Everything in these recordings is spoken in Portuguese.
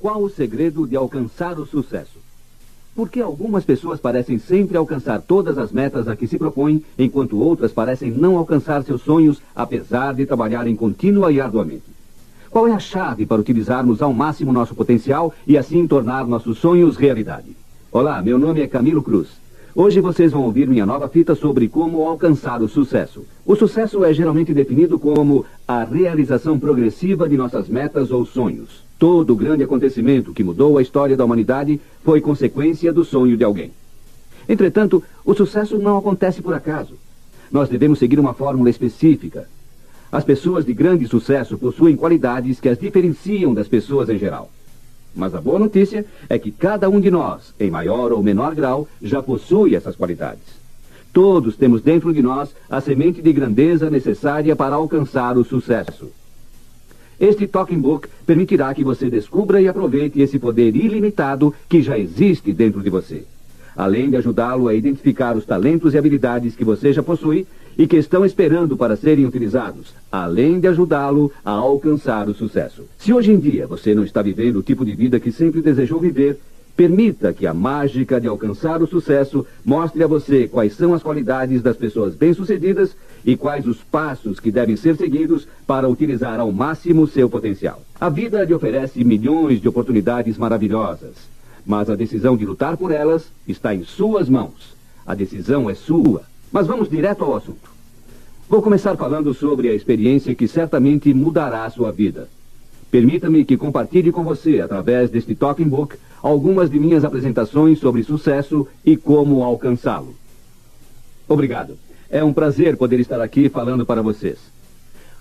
Qual o segredo de alcançar o sucesso? Por que algumas pessoas parecem sempre alcançar todas as metas a que se propõem, enquanto outras parecem não alcançar seus sonhos, apesar de trabalharem contínua e arduamente? Qual é a chave para utilizarmos ao máximo nosso potencial e assim tornar nossos sonhos realidade? Olá, meu nome é Camilo Cruz. Hoje vocês vão ouvir minha nova fita sobre como alcançar o sucesso. O sucesso é geralmente definido como a realização progressiva de nossas metas ou sonhos. Todo grande acontecimento que mudou a história da humanidade foi consequência do sonho de alguém. Entretanto, o sucesso não acontece por acaso. Nós devemos seguir uma fórmula específica. As pessoas de grande sucesso possuem qualidades que as diferenciam das pessoas em geral. Mas a boa notícia é que cada um de nós, em maior ou menor grau, já possui essas qualidades. Todos temos dentro de nós a semente de grandeza necessária para alcançar o sucesso. Este Talking Book permitirá que você descubra e aproveite esse poder ilimitado que já existe dentro de você, além de ajudá-lo a identificar os talentos e habilidades que você já possui e que estão esperando para serem utilizados, além de ajudá-lo a alcançar o sucesso. Se hoje em dia você não está vivendo o tipo de vida que sempre desejou viver, permita que a mágica de alcançar o sucesso mostre a você quais são as qualidades das pessoas bem-sucedidas e quais os passos que devem ser seguidos para utilizar ao máximo seu potencial. A vida lhe oferece milhões de oportunidades maravilhosas, mas a decisão de lutar por elas está em suas mãos. A decisão é sua. Mas vamos direto ao assunto. Vou começar falando sobre a experiência que certamente mudará a sua vida. Permita-me que compartilhe com você, através deste Talking Book, algumas de minhas apresentações sobre sucesso e como alcançá-lo. Obrigado. É um prazer poder estar aqui falando para vocês.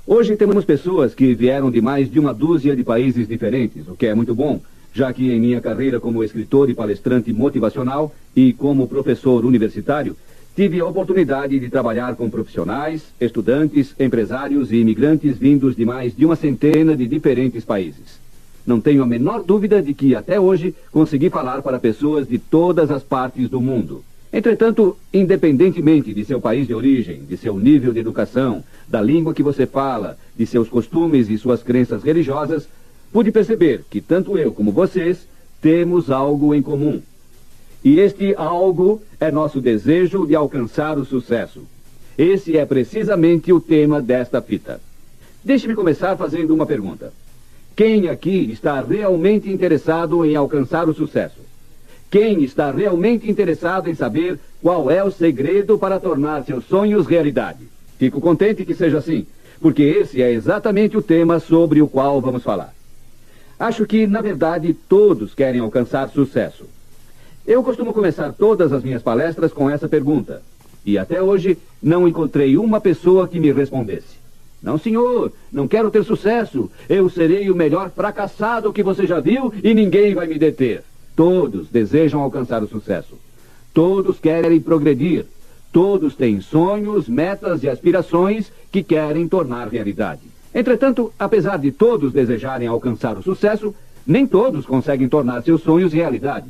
Hoje temos pessoas que vieram de mais de uma dúzia de países diferentes, o que é muito bom, já que em minha carreira como escritor e palestrante motivacional e como professor universitário, tive a oportunidade de trabalhar com profissionais, estudantes, empresários e imigrantes vindos de mais de uma centena de diferentes países. Não tenho a menor dúvida de que, até hoje, consegui falar para pessoas de todas as partes do mundo. Entretanto, independentemente de seu país de origem, de seu nível de educação, da língua que você fala, de seus costumes e suas crenças religiosas, pude perceber que tanto eu como vocês temos algo em comum. E este algo é nosso desejo de alcançar o sucesso. Esse é precisamente o tema desta fita. Deixe-me começar fazendo uma pergunta. Quem aqui está realmente interessado em alcançar o sucesso? Quem está realmente interessado em saber qual é o segredo para tornar seus sonhos realidade? Fico contente que seja assim, porque esse é exatamente o tema sobre o qual vamos falar. Acho que, na verdade, todos querem alcançar sucesso. Eu costumo começar todas as minhas palestras com essa pergunta. E até hoje não encontrei uma pessoa que me respondesse. Não, senhor, não quero ter sucesso. Eu serei o melhor fracassado que você já viu e ninguém vai me deter. Todos desejam alcançar o sucesso. Todos querem progredir. Todos têm sonhos, metas e aspirações que querem tornar realidade. Entretanto, apesar de todos desejarem alcançar o sucesso, nem todos conseguem tornar seus sonhos realidade.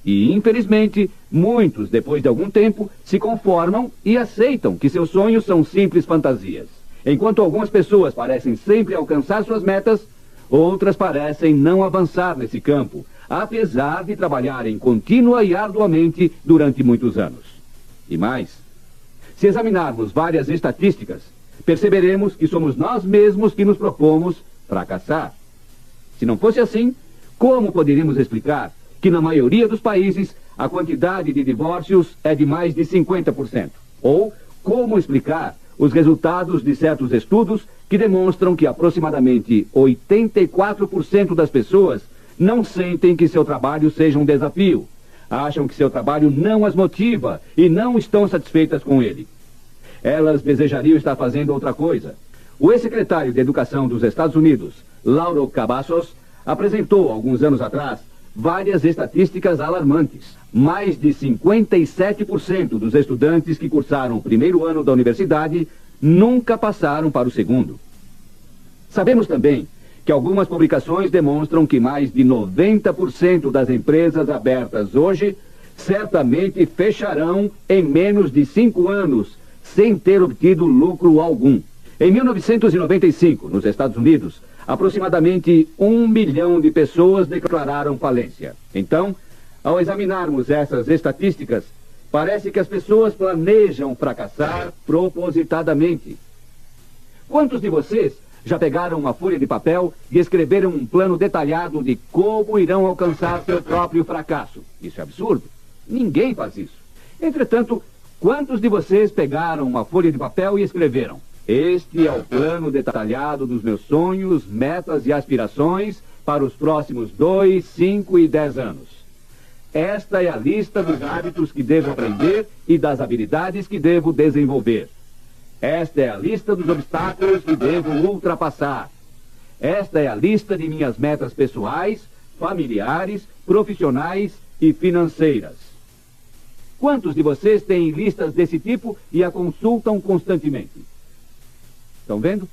E, infelizmente, muitos, depois de algum tempo, se conformam e aceitam que seus sonhos são simples fantasias. Enquanto algumas pessoas parecem sempre alcançar suas metas, outras parecem não avançar nesse campo, apesar de trabalharem contínua e arduamente durante muitos anos. E mais, se examinarmos várias estatísticas, perceberemos que somos nós mesmos que nos propomos fracassar. Se não fosse assim, como poderíamos explicar que na maioria dos países a quantidade de divórcios é de mais de 50%? Ou como explicar os resultados de certos estudos que demonstram que aproximadamente 84% das pessoas não sentem que seu trabalho seja um desafio, acham que seu trabalho não as motiva e não estão satisfeitas com ele? Elas desejariam estar fazendo outra coisa. O ex-secretário de Educação dos Estados Unidos, Lauro Cavazos, apresentou alguns anos atrás várias estatísticas alarmantes. Mais de 57% dos estudantes que cursaram o primeiro ano da universidade nunca passaram para o segundo. Sabemos também que algumas publicações demonstram que mais de 90% das empresas abertas hoje certamente fecharão em menos de 5 anos, sem ter obtido lucro algum. Em 1995, nos Estados Unidos, Aproximadamente 1 milhão de pessoas declararam falência. Então, ao examinarmos essas estatísticas, parece que as pessoas planejam fracassar propositadamente. Quantos de vocês já pegaram uma folha de papel e escreveram um plano detalhado de como irão alcançar seu próprio fracasso? Isso é absurdo. Ninguém faz isso. Entretanto, quantos de vocês pegaram uma folha de papel e escreveram: este é o plano detalhado dos meus sonhos, metas e aspirações para os próximos 2, 5 e 10 anos. Esta é a lista dos hábitos que devo aprender e das habilidades que devo desenvolver. Esta é a lista dos obstáculos que devo ultrapassar. Esta é a lista de minhas metas pessoais, familiares, profissionais e financeiras. Quantos de vocês têm listas desse tipo e a consultam constantemente? Estão vendo?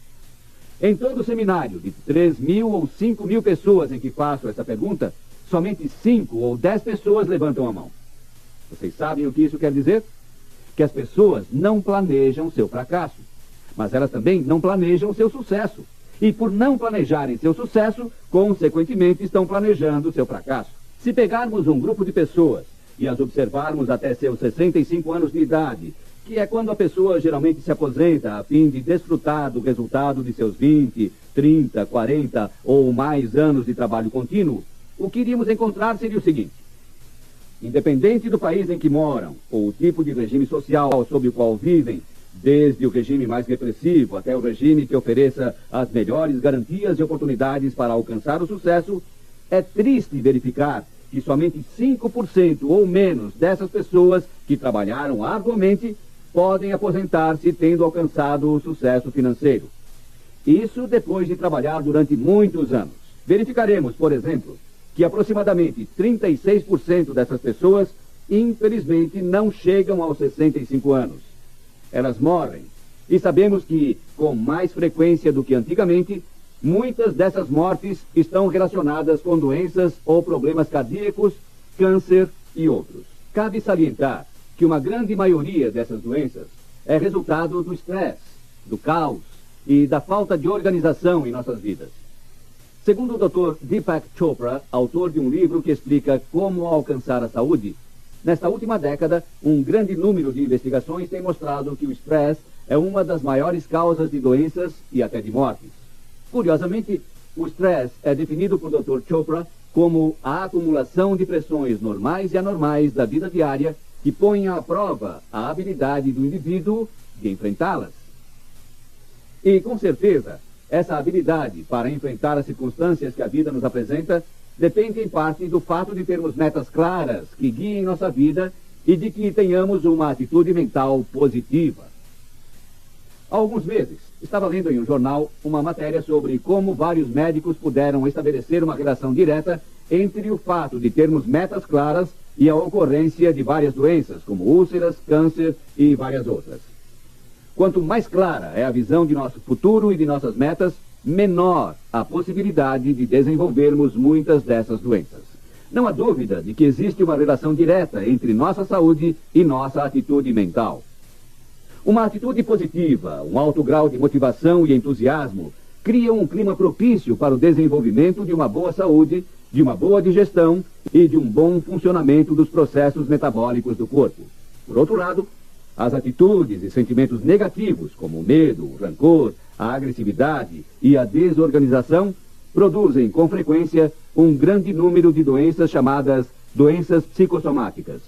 Em todo o seminário de 3.000 ou 5.000 pessoas em que faço essa pergunta, somente 5 ou 10 pessoas levantam a mão. Vocês sabem o que isso quer dizer? Que as pessoas não planejam seu fracasso, mas elas também não planejam seu sucesso. E por não planejarem seu sucesso, consequentemente estão planejando seu fracasso. Se pegarmos um grupo de pessoas e as observarmos até seus 65 anos de idade, que é quando a pessoa geralmente se aposenta a fim de desfrutar do resultado de seus 20, 30, 40 ou mais anos de trabalho contínuo, o que iríamos encontrar seria o seguinte: independente do país em que moram, ou o tipo de regime social sob o qual vivem, desde o regime mais repressivo até o regime que ofereça as melhores garantias e oportunidades para alcançar o sucesso, é triste verificar que somente 5% ou menos dessas pessoas que trabalharam arduamente podem aposentar-se tendo alcançado o sucesso financeiro. Isso depois de trabalhar durante muitos anos. Verificaremos, por exemplo, que aproximadamente 36% dessas pessoas, infelizmente, não chegam aos 65 anos. Elas morrem. E sabemos que, com mais frequência do que antigamente, muitas dessas mortes estão relacionadas com doenças ou problemas cardíacos, câncer e outros. Cabe salientar que uma grande maioria dessas doenças é resultado do estresse, do caos e da falta de organização em nossas vidas. Segundo o Dr. Deepak Chopra, autor de um livro que explica como alcançar a saúde, nesta última década, um grande número de investigações tem mostrado que o estresse é uma das maiores causas de doenças e até de mortes. Curiosamente, o estresse é definido por Dr. Chopra como a acumulação de pressões normais e anormais da vida diária que põem à prova a habilidade do indivíduo de enfrentá-las. E, com certeza, essa habilidade para enfrentar as circunstâncias que a vida nos apresenta depende em parte do fato de termos metas claras que guiem nossa vida e de que tenhamos uma atitude mental positiva. Há alguns meses, estava lendo em um jornal uma matéria sobre como vários médicos puderam estabelecer uma relação direta entre o fato de termos metas claras e a ocorrência de várias doenças, como úlceras, câncer e várias outras. Quanto mais clara é a visão de nosso futuro e de nossas metas, menor a possibilidade de desenvolvermos muitas dessas doenças. Não há dúvida de que existe uma relação direta entre nossa saúde e nossa atitude mental. Uma atitude positiva, um alto grau de motivação e entusiasmo criam um clima propício para o desenvolvimento de uma boa saúde, de uma boa digestão e de um bom funcionamento dos processos metabólicos do corpo. Por outro lado, as atitudes e sentimentos negativos, como o medo, o rancor, a agressividade e a desorganização, produzem com frequência um grande número de doenças chamadas doenças psicossomáticas.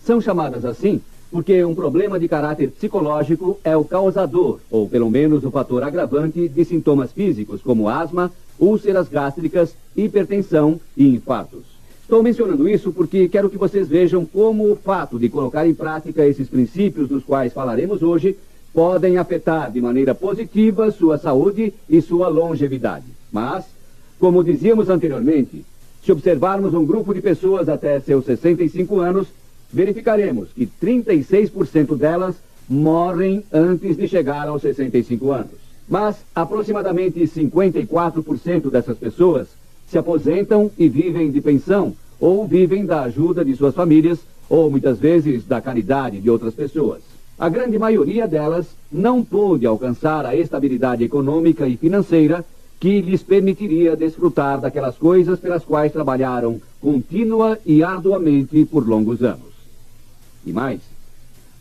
São chamadas assim porque um problema de caráter psicológico é o causador, ou pelo menos o fator agravante, de sintomas físicos como asma, úlceras gástricas, hipertensão e infartos. Estou mencionando isso porque quero que vocês vejam como o fato de colocar em prática esses princípios dos quais falaremos hoje podem afetar de maneira positiva sua saúde e sua longevidade. Mas, como dizíamos anteriormente, se observarmos um grupo de pessoas até seus 65 anos, verificaremos que 36% delas morrem antes de chegar aos 65 anos. Mas aproximadamente 54% dessas pessoas se aposentam e vivem de pensão, ou vivem da ajuda de suas famílias, ou muitas vezes da caridade de outras pessoas. A grande maioria delas não pôde alcançar a estabilidade econômica e financeira que lhes permitiria desfrutar daquelas coisas pelas quais trabalharam contínua e arduamente por longos anos. E mais,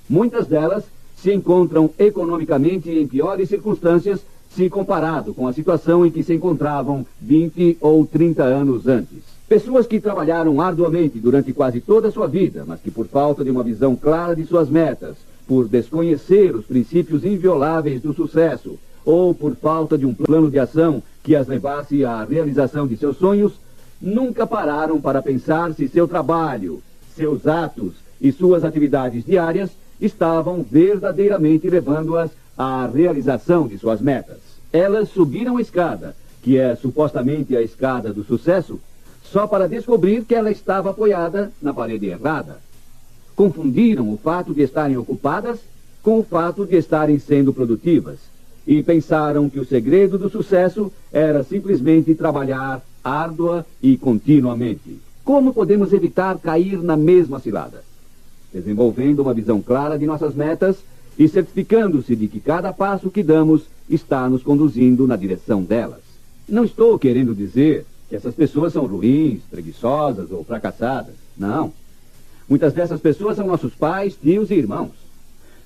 muitas delas se encontram economicamente em piores circunstâncias se comparado com a situação em que se encontravam 20 ou 30 anos antes. Pessoas que trabalharam arduamente durante quase toda a sua vida, mas que por falta de uma visão clara de suas metas, por desconhecer os princípios invioláveis do sucesso, ou por falta de um plano de ação que as levasse à realização de seus sonhos, nunca pararam para pensar se seu trabalho, seus atos e suas atividades diárias estavam verdadeiramente levando-as à realização de suas metas. Elas subiram a escada, que é supostamente a escada do sucesso, só para descobrir que ela estava apoiada na parede errada. Confundiram o fato de estarem ocupadas com o fato de estarem sendo produtivas e pensaram que o segredo do sucesso era simplesmente trabalhar árdua e continuamente. Como podemos evitar cair na mesma cilada? Desenvolvendo uma visão clara de nossas metas e certificando-se de que cada passo que damos está nos conduzindo na direção delas. Não estou querendo dizer que essas pessoas são ruins, preguiçosas ou fracassadas. Não. Muitas dessas pessoas são nossos pais, tios e irmãos.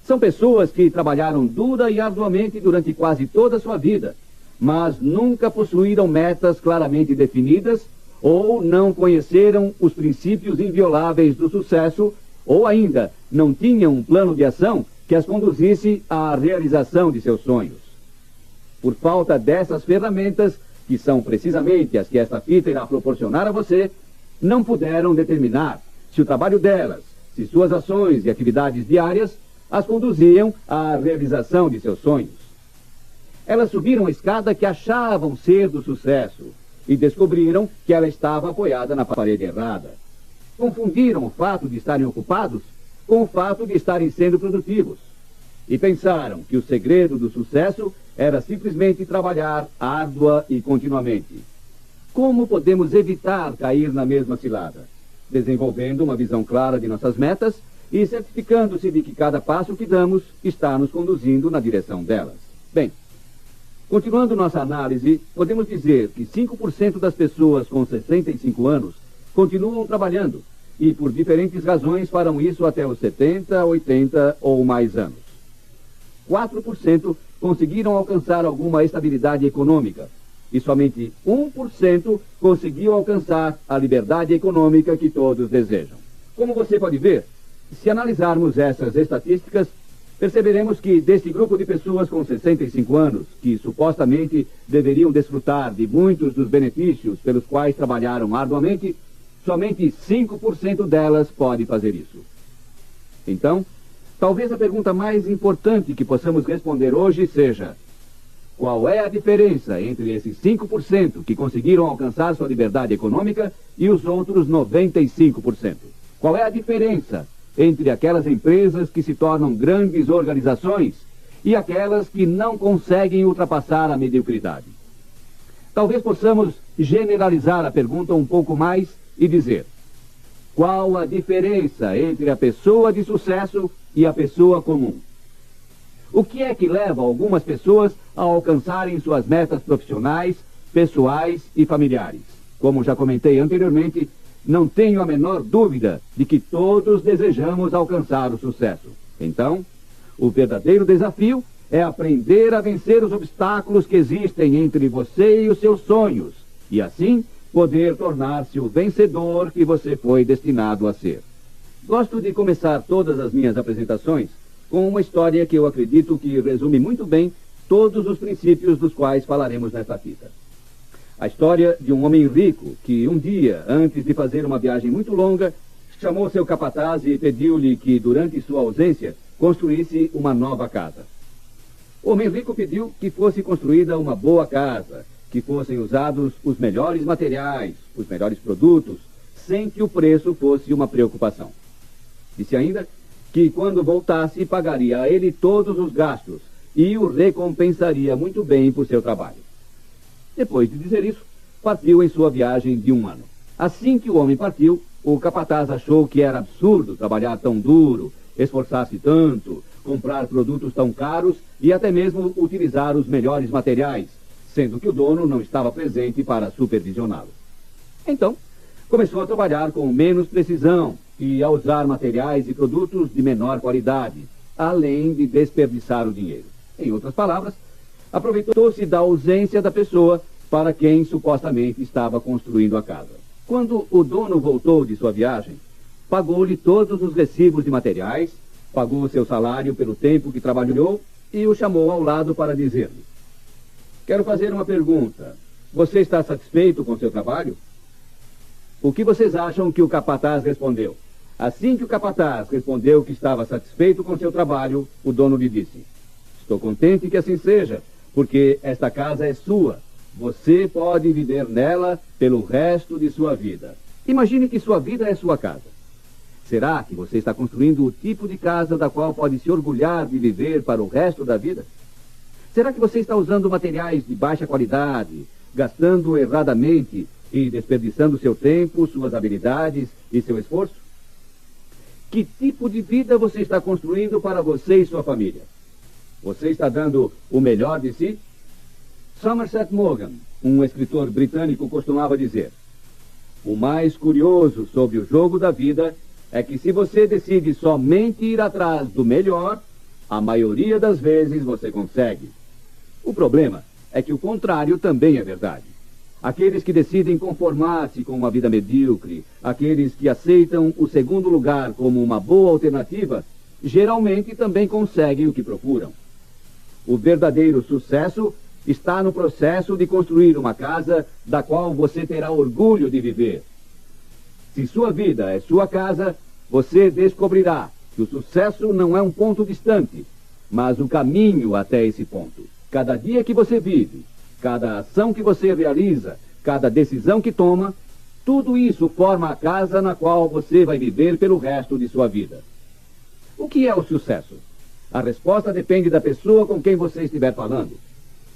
São pessoas que trabalharam dura e arduamente durante quase toda a sua vida, mas nunca possuíram metas claramente definidas ou não conheceram os princípios invioláveis do sucesso ou ainda não tinham um plano de ação que as conduzisse à realização de seus sonhos. Por falta dessas ferramentas, que são precisamente as que esta fita irá proporcionar a você, não puderam determinar se o trabalho delas, se suas ações e atividades diárias as conduziam à realização de seus sonhos. Elas subiram a escada que achavam ser do sucesso e descobriram que ela estava apoiada na parede errada. Confundiram o fato de estarem ocupados com o fato de estarem sendo produtivos e pensaram que o segredo do sucesso era simplesmente trabalhar árdua e continuamente. Como podemos evitar cair na mesma cilada? Desenvolvendo uma visão clara de nossas metas e certificando-se de que cada passo que damos está nos conduzindo na direção delas. Bem, continuando nossa análise, podemos dizer que 5% das pessoas com 65 anos continuam trabalhando e por diferentes razões farão isso até os 70, 80 ou mais anos. 4% conseguiram alcançar alguma estabilidade econômica e somente 1% conseguiu alcançar a liberdade econômica que todos desejam. Como você pode ver, se analisarmos essas estatísticas, perceberemos que deste grupo de pessoas com 65 anos, que supostamente deveriam desfrutar de muitos dos benefícios pelos quais trabalharam arduamente, somente 5% delas pode fazer isso. Então, talvez a pergunta mais importante que possamos responder hoje seja: qual é a diferença entre esses 5% que conseguiram alcançar sua liberdade econômica e os outros 95%? Qual é a diferença entre aquelas empresas que se tornam grandes organizações e aquelas que não conseguem ultrapassar a mediocridade? Talvez possamos generalizar a pergunta um pouco mais e dizer: qual a diferença entre a pessoa de sucesso e a pessoa comum? O que é que leva algumas pessoas a alcançarem suas metas profissionais, pessoais e familiares? Como já comentei anteriormente, não tenho a menor dúvida de que todos desejamos alcançar o sucesso. Então, o verdadeiro desafio é aprender a vencer os obstáculos que existem entre você e os seus sonhos, e assim poder tornar-se o vencedor que você foi destinado a ser. Gosto de começar todas as minhas apresentações com uma história que eu acredito que resume muito bem todos os princípios dos quais falaremos nesta fita. A história de um homem rico que um dia, antes de fazer uma viagem muito longa, chamou seu capataz e pediu-lhe que, durante sua ausência, construísse uma nova casa. O homem rico pediu que fosse construída uma boa casa, que fossem usados os melhores materiais, os melhores produtos, sem que o preço fosse uma preocupação. Disse ainda que, quando voltasse, pagaria a ele todos os gastos e o recompensaria muito bem por seu trabalho. Depois de dizer isso, partiu em sua viagem de um ano. Assim que o homem partiu, o capataz achou que era absurdo trabalhar tão duro, esforçar-se tanto, comprar produtos tão caros e até mesmo utilizar os melhores materiais, sendo que o dono não estava presente para supervisioná-lo. Então, começou a trabalhar com menos precisão e a usar materiais e produtos de menor qualidade, além de desperdiçar o dinheiro. Em outras palavras, aproveitou-se da ausência da pessoa para quem supostamente estava construindo a casa. Quando o dono voltou de sua viagem, pagou-lhe todos os recibos de materiais, pagou seu salário pelo tempo que trabalhou e o chamou ao lado para dizer-lhe: quero fazer uma pergunta. Você está satisfeito com seu trabalho? O que vocês acham que o capataz respondeu? Assim que o capataz respondeu que estava satisfeito com seu trabalho, o dono lhe disse: estou contente que assim seja, porque esta casa é sua. Você pode viver nela pelo resto de sua vida. Imagine que sua vida é sua casa. Será que você está construindo o tipo de casa da qual pode se orgulhar de viver para o resto da vida? Será que você está usando materiais de baixa qualidade, gastando erradamente e desperdiçando seu tempo, suas habilidades e seu esforço? Que tipo de vida você está construindo para você e sua família? Você está dando o melhor de si? Somerset Maugham, um escritor britânico, costumava dizer: o mais curioso sobre o jogo da vida é que se você decide somente ir atrás do melhor, a maioria das vezes você consegue. O problema é que o contrário também é verdade. Aqueles que decidem conformar-se com uma vida medíocre, aqueles que aceitam o segundo lugar como uma boa alternativa, geralmente também conseguem o que procuram. O verdadeiro sucesso está no processo de construir uma casa da qual você terá orgulho de viver. Se sua vida é sua casa, você descobrirá que o sucesso não é um ponto distante, mas o caminho até esse ponto. Cada dia que você vive, cada ação que você realiza, cada decisão que toma, tudo isso forma a casa na qual você vai viver pelo resto de sua vida. O que é o sucesso? A resposta depende da pessoa com quem você estiver falando.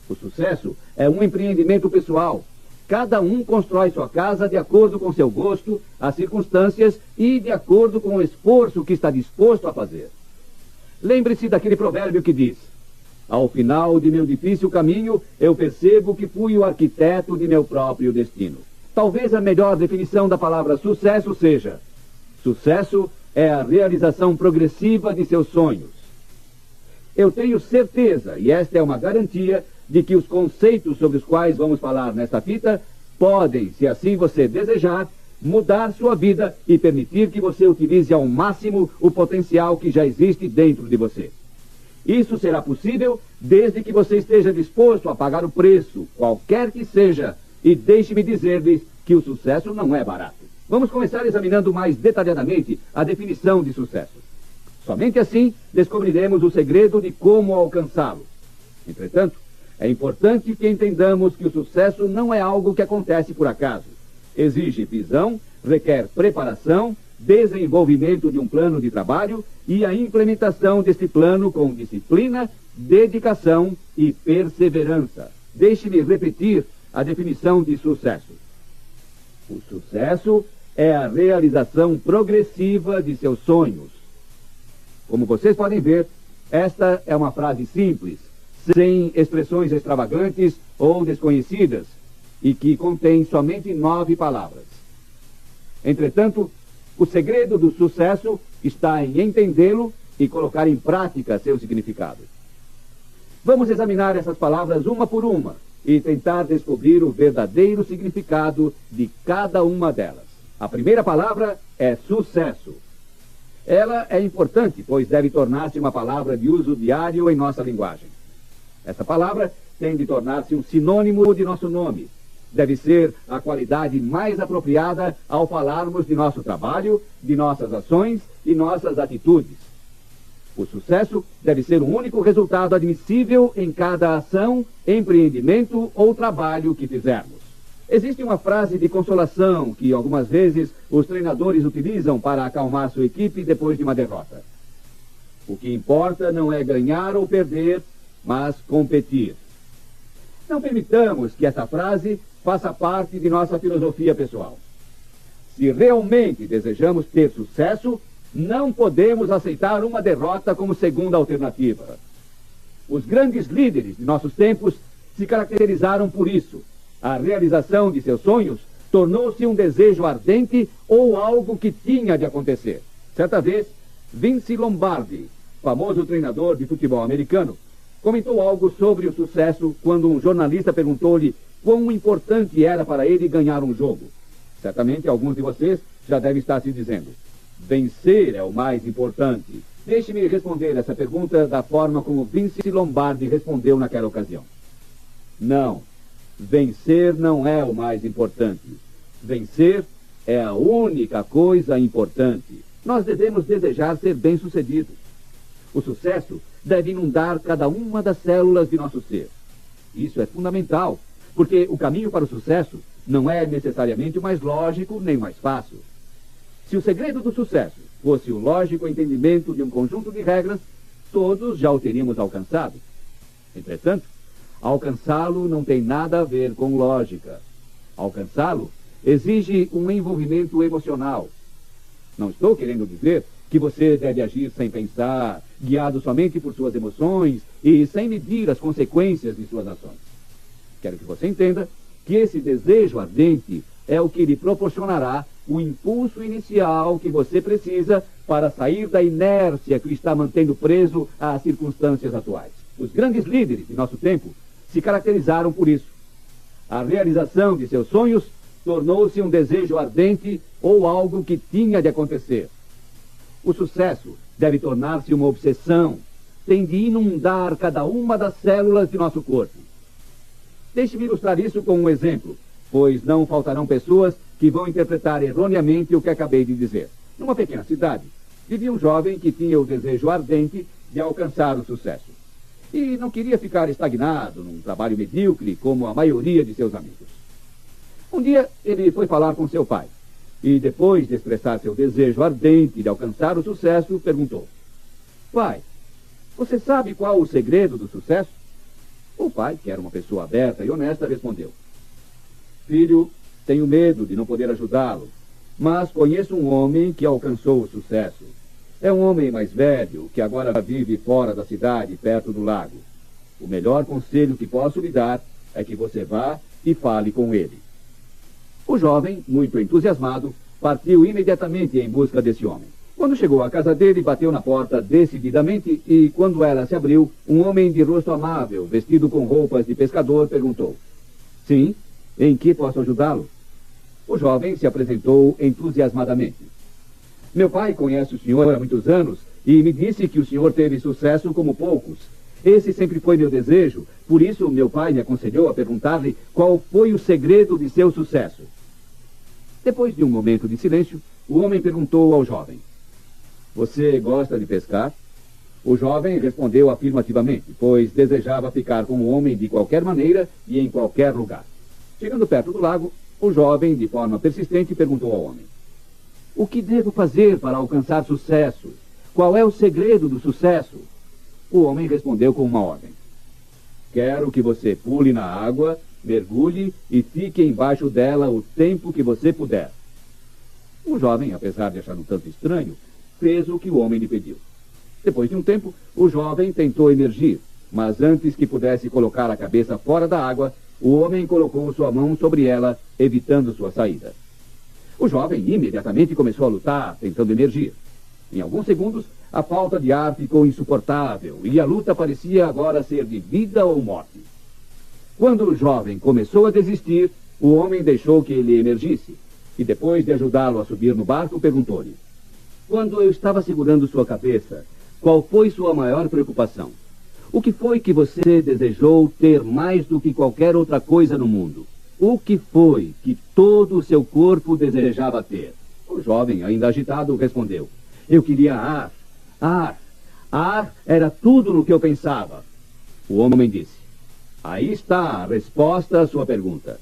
O sucesso é um empreendimento pessoal. Cada um constrói sua casa de acordo com seu gosto, as circunstâncias e de acordo com o esforço que está disposto a fazer. Lembre-se daquele provérbio que diz: ao final de meu difícil caminho, eu percebo que fui o arquiteto de meu próprio destino. Talvez a melhor definição da palavra sucesso seja: sucesso é a realização progressiva de seus sonhos. Eu tenho certeza, e esta é uma garantia, de que os conceitos sobre os quais vamos falar nesta fita podem, se assim você desejar, mudar sua vida e permitir que você utilize ao máximo o potencial que já existe dentro de você. Isso será possível desde que você esteja disposto a pagar o preço, qualquer que seja, e deixe-me dizer-lhes que o sucesso não é barato. Vamos começar examinando mais detalhadamente a definição de sucesso. Somente assim descobriremos o segredo de como alcançá-lo. Entretanto, é importante que entendamos que o sucesso não é algo que acontece por acaso. Exige visão, requer preparação, desenvolvimento de um plano de trabalho e a implementação desse plano com disciplina, dedicação e perseverança. Deixe-me repetir a definição de sucesso. O sucesso é a realização progressiva de seus sonhos. Como vocês podem ver, esta é uma frase simples, sem expressões extravagantes ou desconhecidas, e que contém somente 9 palavras. Entretanto, o segredo do sucesso está em entendê-lo e colocar em prática seu significado. Vamos examinar essas palavras uma por uma e tentar descobrir o verdadeiro significado de cada uma delas. A primeira palavra é sucesso. Ela é importante, pois deve tornar-se uma palavra de uso diário em nossa linguagem. Essa palavra tem de tornar-se um sinônimo de nosso nome. Deve ser a qualidade mais apropriada ao falarmos de nosso trabalho, de nossas ações e nossas atitudes. O sucesso deve ser o único resultado admissível em cada ação, empreendimento ou trabalho que fizermos. Existe uma frase de consolação que algumas vezes os treinadores utilizam para acalmar sua equipe depois de uma derrota. O que importa não é ganhar ou perder, mas competir. Não permitamos que essa frase faça parte de nossa filosofia pessoal. Se realmente desejamos ter sucesso, não podemos aceitar uma derrota como segunda alternativa. Os grandes líderes de nossos tempos se caracterizaram por isso. A realização de seus sonhos tornou-se um desejo ardente ou algo que tinha de acontecer. Certa vez, Vince Lombardi, famoso treinador de futebol americano, comentou algo sobre o sucesso quando um jornalista perguntou-lhe quão importante era para ele ganhar um jogo. Certamente alguns de vocês já devem estar se dizendo: vencer é o mais importante. Deixe-me responder essa pergunta da forma como Vince Lombardi respondeu naquela ocasião. Não, vencer não é o mais importante. Vencer é a única coisa importante. Nós devemos desejar ser bem-sucedidos. O sucesso deve inundar cada uma das células de nosso ser. Isso é fundamental, porque o caminho para o sucesso não é necessariamente o mais lógico nem o mais fácil. Se o segredo do sucesso fosse o lógico entendimento de um conjunto de regras, todos já o teríamos alcançado. Entretanto, alcançá-lo não tem nada a ver com lógica. Alcançá-lo exige um envolvimento emocional. Não estou querendo dizer que você deve agir sem pensar, guiado somente por suas emoções e sem medir as consequências de suas ações. Quero que você entenda que esse desejo ardente é o que lhe proporcionará o impulso inicial que você precisa para sair da inércia que o está mantendo preso às circunstâncias atuais. Os grandes líderes de nosso tempo se caracterizaram por isso. A realização de seus sonhos tornou-se um desejo ardente ou algo que tinha de acontecer. O sucesso deve tornar-se uma obsessão, tem de inundar cada uma das células de nosso corpo. Deixe-me ilustrar isso com um exemplo, pois não faltarão pessoas que vão interpretar erroneamente o que acabei de dizer. Numa pequena cidade, vivia um jovem que tinha o desejo ardente de alcançar o sucesso. E não queria ficar estagnado num trabalho medíocre como a maioria de seus amigos. Um dia, ele foi falar com seu pai. E depois de expressar seu desejo ardente de alcançar o sucesso, perguntou: pai, você sabe qual o segredo do sucesso? O pai, que era uma pessoa aberta e honesta, respondeu: filho, tenho medo de não poder ajudá-lo, mas conheço um homem que alcançou o sucesso. É um homem mais velho, que agora vive fora da cidade, perto do lago. O melhor conselho que posso lhe dar é que você vá e fale com ele. O jovem, muito entusiasmado, partiu imediatamente em busca desse homem. Quando chegou à casa dele, bateu na porta decididamente e, quando ela se abriu, um homem de rosto amável, vestido com roupas de pescador, perguntou: sim, em que posso ajudá-lo? O jovem se apresentou entusiasmadamente. Meu pai conhece o senhor há muitos anos e me disse que o senhor teve sucesso como poucos. Esse sempre foi meu desejo, por isso meu pai me aconselhou a perguntar-lhe qual foi o segredo de seu sucesso. Depois de um momento de silêncio, o homem perguntou ao jovem: você gosta de pescar? O jovem respondeu afirmativamente, pois desejava ficar com o homem de qualquer maneira e em qualquer lugar. Chegando perto do lago, o jovem, de forma persistente, perguntou ao homem: o que devo fazer para alcançar sucesso? Qual é o segredo do sucesso? O homem respondeu com uma ordem: quero que você pule na água, mergulhe e fique embaixo dela o tempo que você puder. O jovem, apesar de achar um tanto estranho, fez o que o homem lhe pediu. Depois de um tempo, o jovem tentou emergir, mas antes que pudesse colocar a cabeça fora da água, o homem colocou sua mão sobre ela, evitando sua saída. O jovem imediatamente começou a lutar, tentando emergir. Em alguns segundos, a falta de ar ficou insuportável e a luta parecia agora ser de vida ou morte. Quando o jovem começou a desistir, o homem deixou que ele emergisse e, depois de ajudá-lo a subir no barco, perguntou-lhe: quando eu estava segurando sua cabeça, qual foi sua maior preocupação? O que foi que você desejou ter mais do que qualquer outra coisa no mundo? O que foi que todo o seu corpo desejava ter? O jovem, ainda agitado, respondeu: eu queria ar. Ar. Ar era tudo no que eu pensava. O homem disse: aí está a resposta à sua pergunta.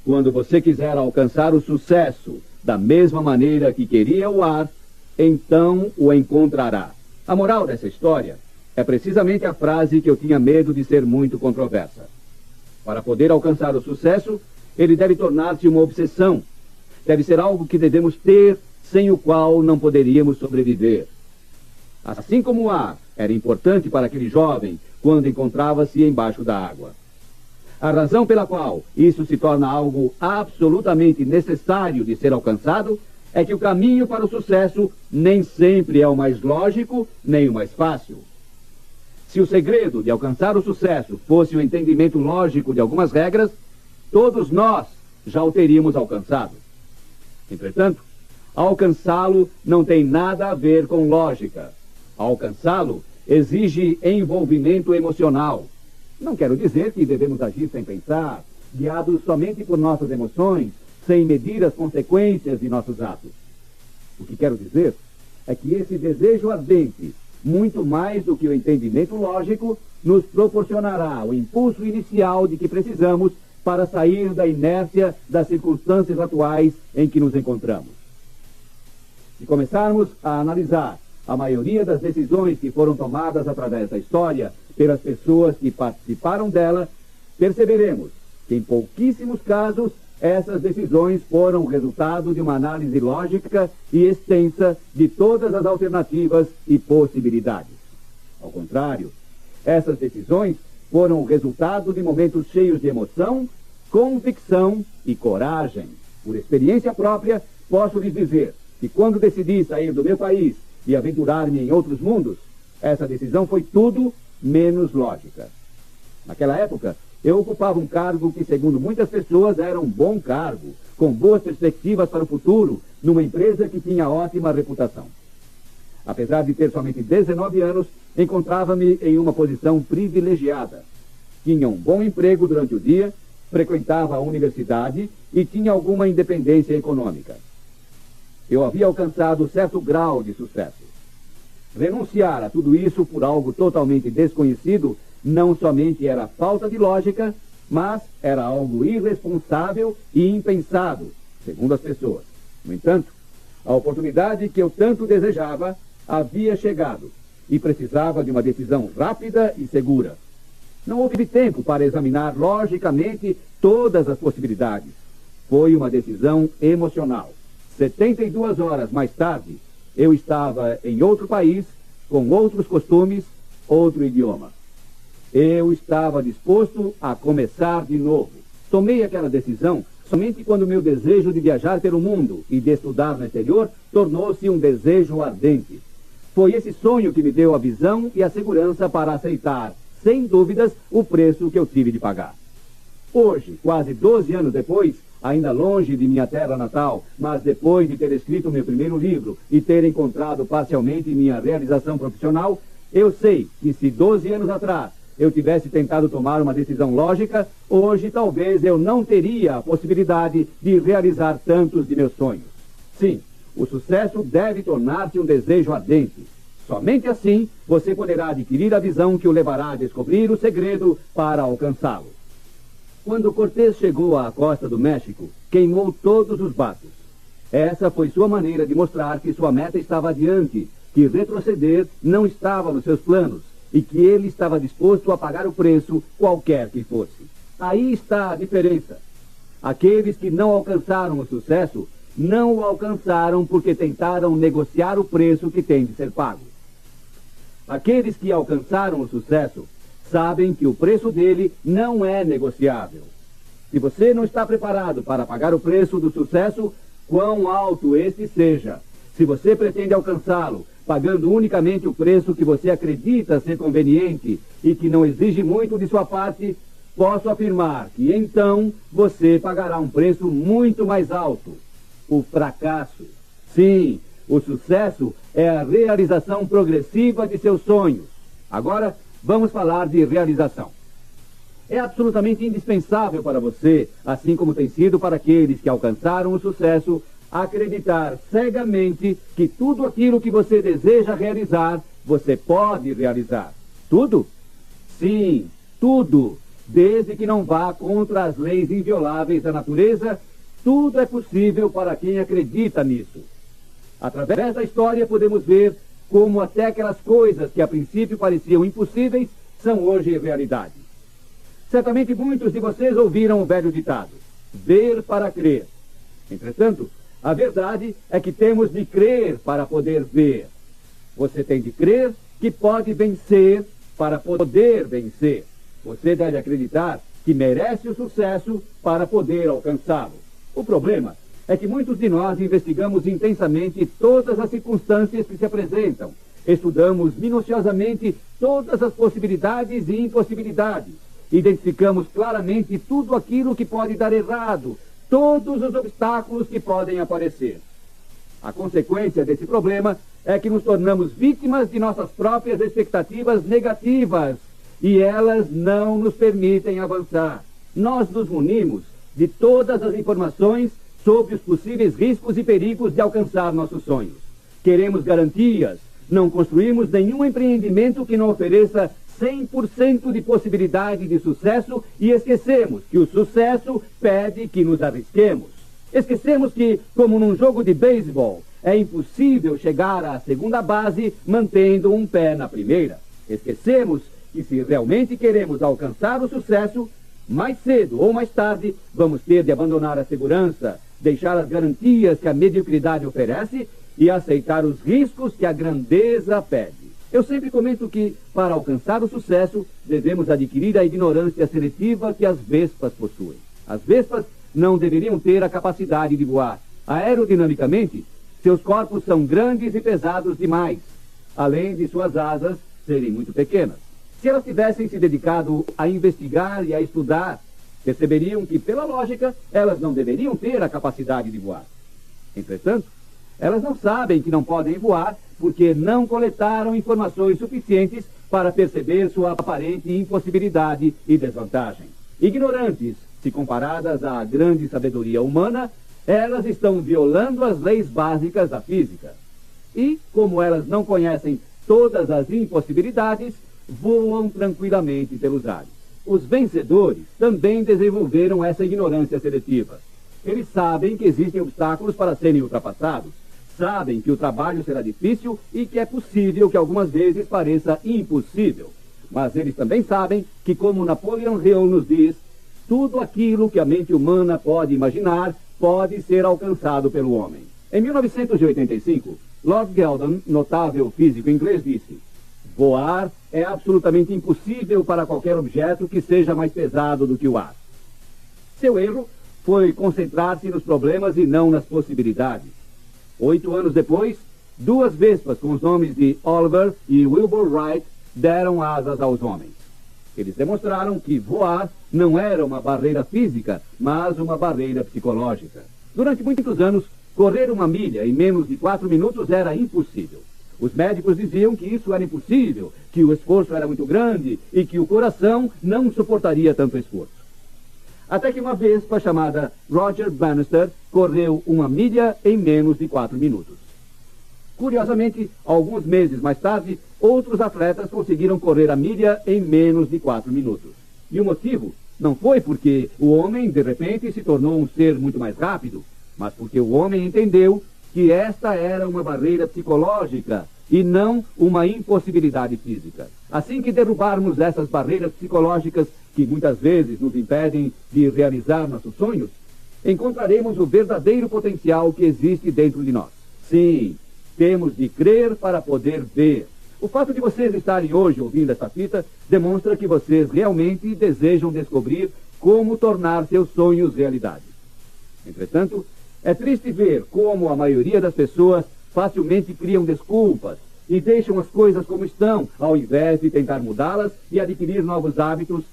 Quando você quiser alcançar o sucesso da mesma maneira que queria o ar, então o encontrará. A moral dessa história é precisamente a frase que eu tinha medo de ser muito controversa. Para poder alcançar o sucesso, ele deve tornar-se uma obsessão. Deve ser algo que devemos ter, sem o qual não poderíamos sobreviver. Assim como o ar era importante para aquele jovem quando encontrava-se embaixo da água. A razão pela qual isso se torna algo absolutamente necessário de ser alcançado é que o caminho para o sucesso nem sempre é o mais lógico nem o mais fácil. Se o segredo de alcançar o sucesso fosse o entendimento lógico de algumas regras, todos nós já o teríamos alcançado. Entretanto, alcançá-lo não tem nada a ver com lógica. Alcançá-lo exige envolvimento emocional. Não quero dizer que devemos agir sem pensar, guiados somente por nossas emoções, sem medir as consequências de nossos atos. O que quero dizer é que esse desejo ardente, muito mais do que o entendimento lógico, nos proporcionará o impulso inicial de que precisamos para sair da inércia das circunstâncias atuais em que nos encontramos. Se começarmos a analisar a maioria das decisões que foram tomadas através da história pelas pessoas que participaram dela, perceberemos que em pouquíssimos casos essas decisões foram o resultado de uma análise lógica e extensa de todas as alternativas e possibilidades. Ao contrário, essas decisões foram o resultado de momentos cheios de emoção, convicção e coragem. Por experiência própria, posso lhes dizer que quando decidi sair do meu país e aventurar-me em outros mundos, essa decisão foi tudo menos lógica. Naquela época, eu ocupava um cargo que, segundo muitas pessoas, era um bom cargo, com boas perspectivas para o futuro, numa empresa que tinha ótima reputação. Apesar de ter somente 19 anos, encontrava-me em uma posição privilegiada. Tinha um bom emprego durante o dia, frequentava a universidade e tinha alguma independência econômica. Eu havia alcançado certo grau de sucesso. Renunciar a tudo isso por algo totalmente desconhecido não somente era falta de lógica, mas era algo irresponsável e impensado, segundo as pessoas. No entanto, a oportunidade que eu tanto desejava havia chegado e precisava de uma decisão rápida e segura. Não houve tempo para examinar logicamente todas as possibilidades. Foi uma decisão emocional. 72 horas mais tarde, eu estava em outro país, com outros costumes, outro idioma. Eu estava disposto a começar de novo. Tomei aquela decisão somente quando meu desejo de viajar pelo mundo e de estudar no exterior tornou-se um desejo ardente. Foi esse sonho que me deu a visão e a segurança para aceitar, sem dúvidas, o preço que eu tive de pagar. Hoje, quase 12 anos depois, ainda longe de minha terra natal, mas depois de ter escrito meu primeiro livro e ter encontrado parcialmente minha realização profissional, eu sei que se 12 anos atrás eu tivesse tentado tomar uma decisão lógica, hoje talvez eu não teria a possibilidade de realizar tantos de meus sonhos. Sim, o sucesso deve tornar-se um desejo ardente. Somente assim você poderá adquirir a visão que o levará a descobrir o segredo para alcançá-lo. Quando Cortés chegou à costa do México, queimou todos os barcos. Essa foi sua maneira de mostrar que sua meta estava adiante, que retroceder não estava nos seus planos e que ele estava disposto a pagar o preço, qualquer que fosse. Aí está a diferença. Aqueles que não alcançaram o sucesso, não o alcançaram porque tentaram negociar o preço que tem de ser pago. Aqueles que alcançaram o sucesso sabem que o preço dele não é negociável. Se você não está preparado para pagar o preço do sucesso, quão alto este seja, se você pretende alcançá-lo, pagando unicamente o preço que você acredita ser conveniente e que não exige muito de sua parte, posso afirmar que então você pagará um preço muito mais alto: o fracasso. Sim, o sucesso é a realização progressiva de seus sonhos. Agora, vamos falar de realização. É absolutamente indispensável para você, assim como tem sido para aqueles que alcançaram o sucesso, acreditar cegamente que tudo aquilo que você deseja realizar, você pode realizar. Tudo? Sim, tudo. Desde que não vá contra as leis invioláveis da natureza, tudo é possível para quem acredita nisso. Através da história podemos ver como até aquelas coisas que a princípio pareciam impossíveis são hoje realidade. Certamente muitos de vocês ouviram o velho ditado: ver para crer. Entretanto, a verdade é que temos de crer para poder ver. Você tem de crer que pode vencer para poder vencer. Você deve acreditar que merece o sucesso para poder alcançá-lo. O problema é que muitos de nós investigamos intensamente todas as circunstâncias que se apresentam. Estudamos minuciosamente todas as possibilidades e impossibilidades. Identificamos claramente tudo aquilo que pode dar errado, todos os obstáculos que podem aparecer. A consequência desse problema é que nos tornamos vítimas de nossas próprias expectativas negativas e elas não nos permitem avançar. Nós nos munimos de todas as informações sobre os possíveis riscos e perigos de alcançar nossos sonhos. Queremos garantias, não construímos nenhum empreendimento que não ofereça 100% de possibilidade de sucesso e esquecemos que o sucesso pede que nos arrisquemos. Esquecemos que, como num jogo de beisebol, é impossível chegar à segunda base mantendo um pé na primeira. Esquecemos que se realmente queremos alcançar o sucesso, mais cedo ou mais tarde, vamos ter de abandonar a segurança, deixar as garantias que a mediocridade oferece e aceitar os riscos que a grandeza pede. Eu sempre comento que, para alcançar o sucesso, devemos adquirir a ignorância seletiva que as vespas possuem. As vespas não deveriam ter a capacidade de voar. Aerodinamicamente, seus corpos são grandes e pesados demais, além de suas asas serem muito pequenas. Se elas tivessem se dedicado a investigar e a estudar, perceberiam que, pela lógica, elas não deveriam ter a capacidade de voar. Entretanto, elas não sabem que não podem voar porque não coletaram informações suficientes para perceber sua aparente impossibilidade e desvantagem. Ignorantes, se comparadas à grande sabedoria humana, elas estão violando as leis básicas da física. E, como elas não conhecem todas as impossibilidades, voam tranquilamente pelos ares. Os vencedores também desenvolveram essa ignorância seletiva. Eles sabem que existem obstáculos para serem ultrapassados. Sabem que o trabalho será difícil e que é possível que algumas vezes pareça impossível. Mas eles também sabem que, como Napoleon Hill nos diz, tudo aquilo que a mente humana pode imaginar pode ser alcançado pelo homem. Em 1985, Lord Geldon, notável físico inglês, disse: voar é absolutamente impossível para qualquer objeto que seja mais pesado do que o ar. Seu erro foi concentrar-se nos problemas e não nas possibilidades. 8 anos depois, 2 vespas com os nomes de Oliver e Wilbur Wright deram asas aos homens. Eles demonstraram que voar não era uma barreira física, mas uma barreira psicológica. Durante muitos anos, correr 1 milha em menos de 4 minutos era impossível. Os médicos diziam que isso era impossível, que o esforço era muito grande e que o coração não suportaria tanto esforço. Até que uma vespa chamada Roger Bannister correu 1 milha em menos de 4 minutos. Curiosamente, alguns meses mais tarde, outros atletas conseguiram correr a milha em menos de 4 minutos. E o motivo não foi porque o homem, de repente, se tornou um ser muito mais rápido, mas porque o homem entendeu que esta era uma barreira psicológica e não uma impossibilidade física. Assim que derrubarmos essas barreiras psicológicas que muitas vezes nos impedem de realizar nossos sonhos, encontraremos o verdadeiro potencial que existe dentro de nós. Sim, temos de crer para poder ver. O fato de vocês estarem hoje ouvindo essa fita demonstra que vocês realmente desejam descobrir como tornar seus sonhos realidade. Entretanto, é triste ver como a maioria das pessoas facilmente criam desculpas e deixam as coisas como estão, ao invés de tentar mudá-las e adquirir novos hábitos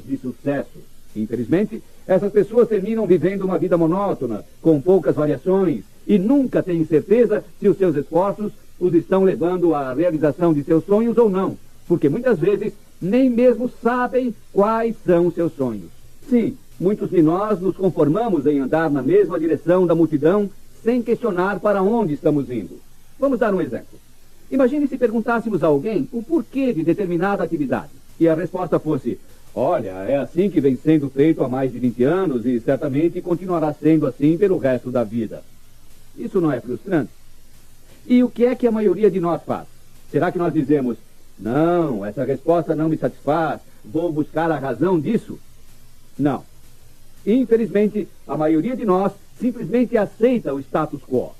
de sucesso. Infelizmente, essas pessoas terminam vivendo uma vida monótona, com poucas variações, e nunca têm certeza se os seus esforços os estão levando à realização de seus sonhos ou não, porque muitas vezes nem mesmo sabem quais são seus sonhos. Sim, muitos de nós nos conformamos em andar na mesma direção da multidão sem questionar para onde estamos indo. Vamos dar um exemplo. Imagine se perguntássemos a alguém o porquê de determinada atividade e a resposta fosse: olha, é assim que vem sendo feito há mais de 20 anos e certamente continuará sendo assim pelo resto da vida. Isso não é frustrante? E o que é que a maioria de nós faz? Será que nós dizemos: não, essa resposta não me satisfaz, vou buscar a razão disso? Não. Infelizmente, a maioria de nós simplesmente aceita o status quo.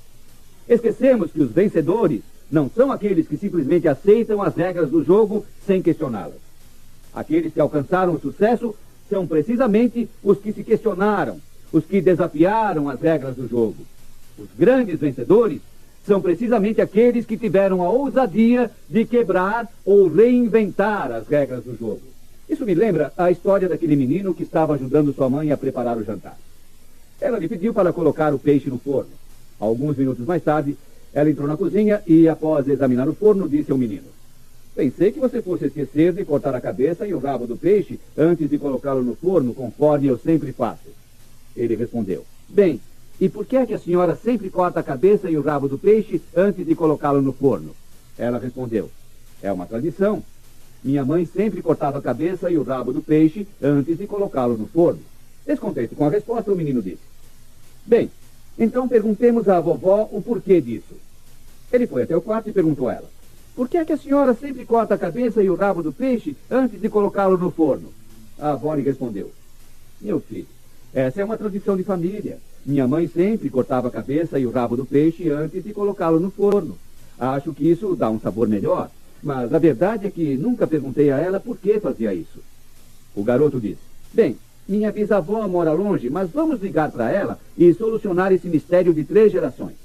Esquecemos que os vencedores não são aqueles que simplesmente aceitam as regras do jogo sem questioná-las. Aqueles que alcançaram o sucesso são precisamente os que se questionaram, os que desafiaram as regras do jogo. Os grandes vencedores são precisamente aqueles que tiveram a ousadia de quebrar ou reinventar as regras do jogo. Isso me lembra a história daquele menino que estava ajudando sua mãe a preparar o jantar. Ela lhe pediu para colocar o peixe no forno. Alguns minutos mais tarde, ela entrou na cozinha e, após examinar o forno, disse ao menino: "Pensei que você fosse esquecer de cortar a cabeça e o rabo do peixe antes de colocá-lo no forno, conforme eu sempre faço." Ele respondeu: "Bem, e por que é que a senhora sempre corta a cabeça e o rabo do peixe antes de colocá-lo no forno?" Ela respondeu: "É uma tradição. Minha mãe sempre cortava a cabeça e o rabo do peixe antes de colocá-lo no forno." Descontente com a resposta, o menino disse: "Bem, então perguntemos à vovó o porquê disso." Ele foi até o quarto e perguntou a ela: "Por que é que a senhora sempre corta a cabeça e o rabo do peixe antes de colocá-lo no forno?" A avó lhe respondeu: "Meu filho, essa é uma tradição de família. Minha mãe sempre cortava a cabeça e o rabo do peixe antes de colocá-lo no forno. Acho que isso dá um sabor melhor, mas a verdade é que nunca perguntei a ela por que fazia isso." O garoto disse: "Bem, minha bisavó mora longe, mas vamos ligar para ela e solucionar esse mistério de 3 gerações."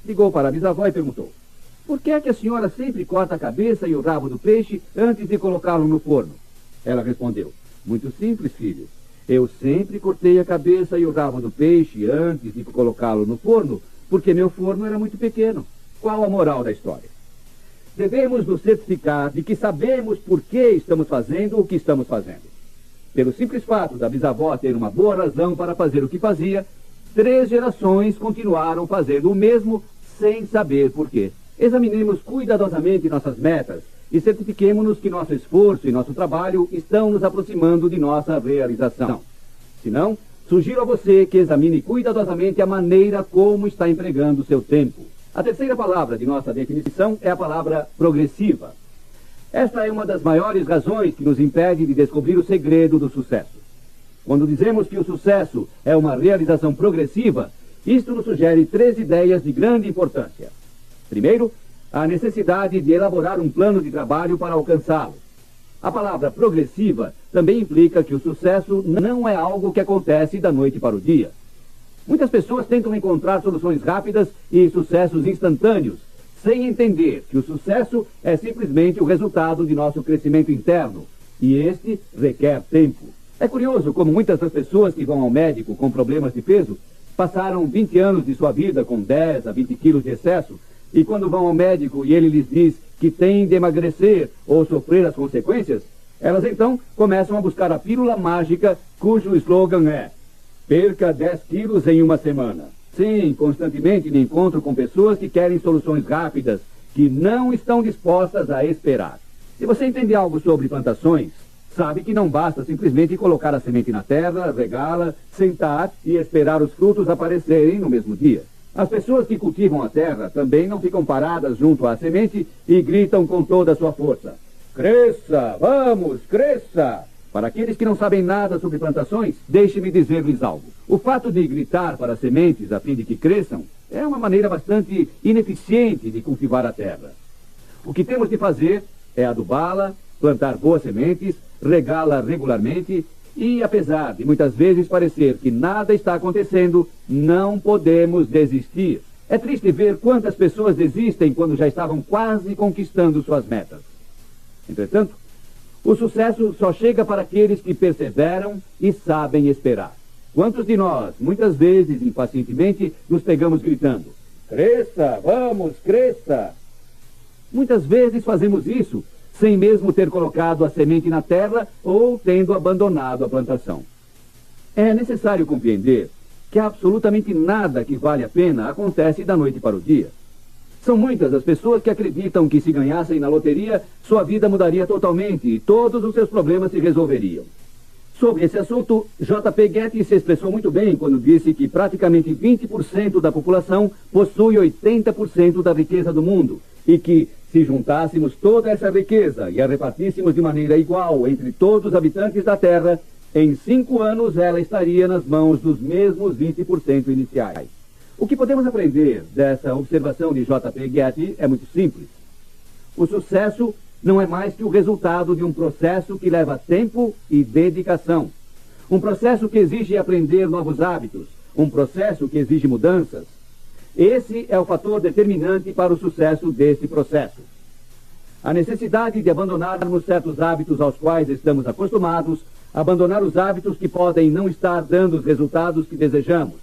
Ligou para a bisavó e perguntou: "Por que é que a senhora sempre corta a cabeça e o rabo do peixe antes de colocá-lo no forno?" Ela respondeu: "Muito simples, filho. Eu sempre cortei a cabeça e o rabo do peixe antes de colocá-lo no forno, porque meu forno era muito pequeno." Qual a moral da história? Devemos nos certificar de que sabemos por que estamos fazendo o que estamos fazendo. Pelo simples fato da bisavó ter uma boa razão para fazer o que fazia, 3 gerações continuaram fazendo o mesmo sem saber por quê. Examinemos cuidadosamente nossas metas e certifiquemo-nos que nosso esforço e nosso trabalho estão nos aproximando de nossa realização. Se não, sugiro a você que examine cuidadosamente a maneira como está empregando seu tempo. A terceira palavra de nossa definição é a palavra progressiva. Esta é uma das maiores razões que nos impede de descobrir o segredo do sucesso. Quando dizemos que o sucesso é uma realização progressiva, isto nos sugere 3 ideias de grande importância. Primeiro, a necessidade de elaborar um plano de trabalho para alcançá-lo. A palavra progressiva também implica que o sucesso não é algo que acontece da noite para o dia. Muitas pessoas tentam encontrar soluções rápidas e sucessos instantâneos, sem entender que o sucesso é simplesmente o resultado de nosso crescimento interno, e este requer tempo. É curioso como muitas das pessoas que vão ao médico com problemas de peso passaram 20 anos de sua vida com 10 a 20 quilos de excesso, e quando vão ao médico e ele lhes diz que têm de emagrecer ou sofrer as consequências, elas então começam a buscar a pílula mágica cujo slogan é: "Perca 10 quilos em uma semana." Sim, constantemente me encontro com pessoas que querem soluções rápidas, que não estão dispostas a esperar. Se você entende algo sobre plantações, sabe que não basta simplesmente colocar a semente na terra, regá-la, sentar e esperar os frutos aparecerem no mesmo dia. As pessoas que cultivam a terra também não ficam paradas junto à semente e gritam com toda a sua força: "Cresça, vamos, cresça!" Para aqueles que não sabem nada sobre plantações, deixe-me dizer-lhes algo. O fato de gritar para as sementes a fim de que cresçam é uma maneira bastante ineficiente de cultivar a terra. O que temos de fazer é adubá-la, plantar boas sementes, regá-la regularmente e, apesar de muitas vezes parecer que nada está acontecendo, não podemos desistir. É triste ver quantas pessoas desistem quando já estavam quase conquistando suas metas. Entretanto, o sucesso só chega para aqueles que perseveram e sabem esperar. Quantos de nós, muitas vezes impacientemente, nos pegamos gritando: "Cresça, vamos, cresça!" Muitas vezes fazemos isso sem mesmo ter colocado a semente na terra ou tendo abandonado a plantação. É necessário compreender que absolutamente nada que vale a pena acontece da noite para o dia. São muitas as pessoas que acreditam que se ganhassem na loteria, sua vida mudaria totalmente e todos os seus problemas se resolveriam. Sobre esse assunto, J.P. Getty se expressou muito bem quando disse que praticamente 20% da população possui 80% da riqueza do mundo e que, se juntássemos toda essa riqueza e a repartíssemos de maneira igual entre todos os habitantes da Terra, em 5 anos ela estaria nas mãos dos mesmos 20% iniciais. O que podemos aprender dessa observação de J.P. Getty é muito simples. O sucesso não é mais que o resultado de um processo que leva tempo e dedicação. Um processo que exige aprender novos hábitos, um processo que exige mudanças. Esse é o fator determinante para o sucesso deste processo. A necessidade de abandonarmos certos hábitos aos quais estamos acostumados, abandonar os hábitos que podem não estar dando os resultados que desejamos.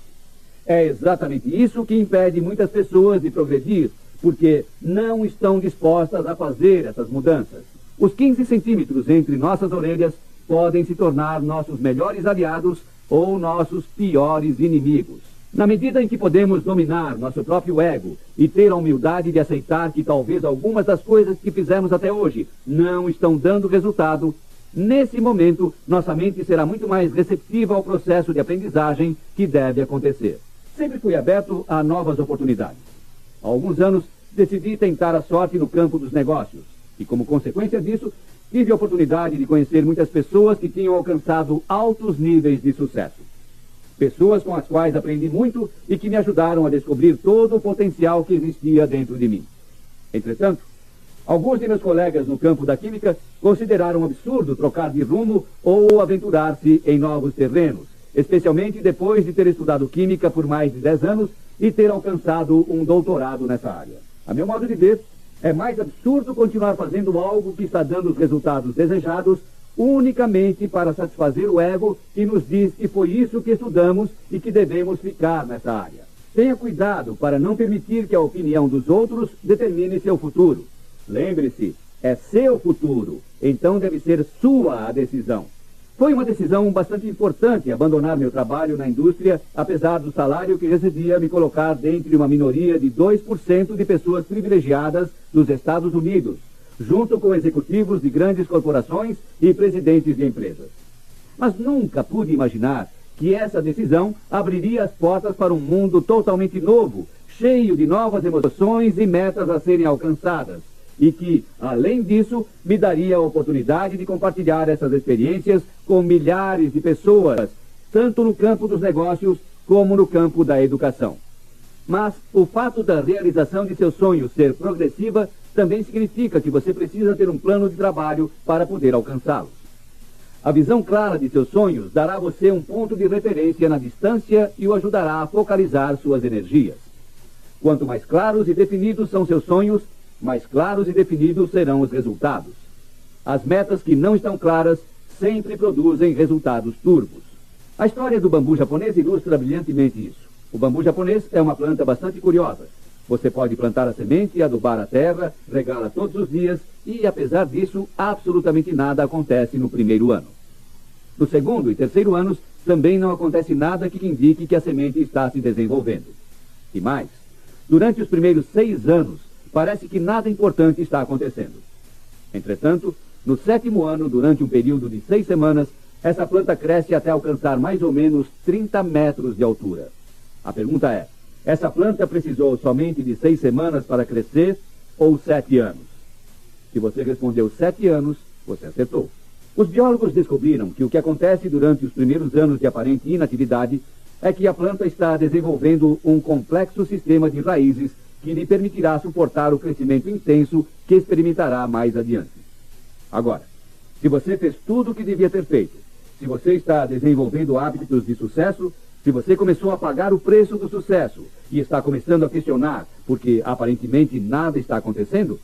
É exatamente isso que impede muitas pessoas de progredir, porque não estão dispostas a fazer essas mudanças. Os 15 centímetros entre nossas orelhas podem se tornar nossos melhores aliados ou nossos piores inimigos. Na medida em que podemos dominar nosso próprio ego e ter a humildade de aceitar que talvez algumas das coisas que fizemos até hoje não estão dando resultado, nesse momento nossa mente será muito mais receptiva ao processo de aprendizagem que deve acontecer. Sempre fui aberto a novas oportunidades. Há alguns anos decidi tentar a sorte no campo dos negócios e, como consequência disso, tive a oportunidade de conhecer muitas pessoas que tinham alcançado altos níveis de sucesso. Pessoas com as quais aprendi muito e que me ajudaram a descobrir todo o potencial que existia dentro de mim. Entretanto, alguns de meus colegas no campo da química consideraram absurdo trocar de rumo ou aventurar-se em novos terrenos, especialmente depois de ter estudado química por mais de 10 anos e ter alcançado um doutorado nessa área. A meu modo de ver, é mais absurdo continuar fazendo algo que está dando os resultados desejados unicamente para satisfazer o ego que nos diz que foi isso que estudamos e que devemos ficar nessa área. Tenha cuidado para não permitir que a opinião dos outros determine seu futuro. Lembre-se, é seu futuro, então deve ser sua a decisão. Foi uma decisão bastante importante abandonar meu trabalho na indústria, apesar do salário que recebia me colocar dentre uma minoria de 2% de pessoas privilegiadas dos Estados Unidos, junto com executivos de grandes corporações e presidentes de empresas. Mas nunca pude imaginar que essa decisão abriria as portas para um mundo totalmente novo, cheio de novas emoções e metas a serem alcançadas, e que, além disso, me daria a oportunidade de compartilhar essas experiências com milhares de pessoas, tanto no campo dos negócios como no campo da educação. Mas o fato da realização de seus sonhos ser progressiva também significa que você precisa ter um plano de trabalho para poder alcançá-los. A visão clara de seus sonhos dará a você um ponto de referência na distância e o ajudará a focalizar suas energias. Quanto mais claros e definidos são seus sonhos, mais claros e definidos serão os resultados. As metas que não estão claras sempre produzem resultados turvos. A história do bambu japonês ilustra brilhantemente isso. O bambu japonês é uma planta bastante curiosa. Você pode plantar a semente, adubar a terra, regá-la todos os dias e, apesar disso, absolutamente nada acontece no primeiro ano. No segundo e terceiro anos, também não acontece nada que indique que a semente está se desenvolvendo. E mais, durante os primeiros 6 anos, parece que nada importante está acontecendo. Entretanto, no 7º ano, durante um período de 6 semanas, essa planta cresce até alcançar mais ou menos 30 metros de altura. A pergunta é, essa planta precisou somente de 6 semanas para crescer ou 7 anos? Se você respondeu 7 anos, você acertou. Os biólogos descobriram que o que acontece durante os primeiros anos de aparente inatividade é que a planta está desenvolvendo um complexo sistema de raízes que lhe permitirá suportar o crescimento intenso que experimentará mais adiante. Agora, se você fez tudo o que devia ter feito, se você está desenvolvendo hábitos de sucesso, se você começou a pagar o preço do sucesso e está começando a questionar porque aparentemente nada está acontecendo,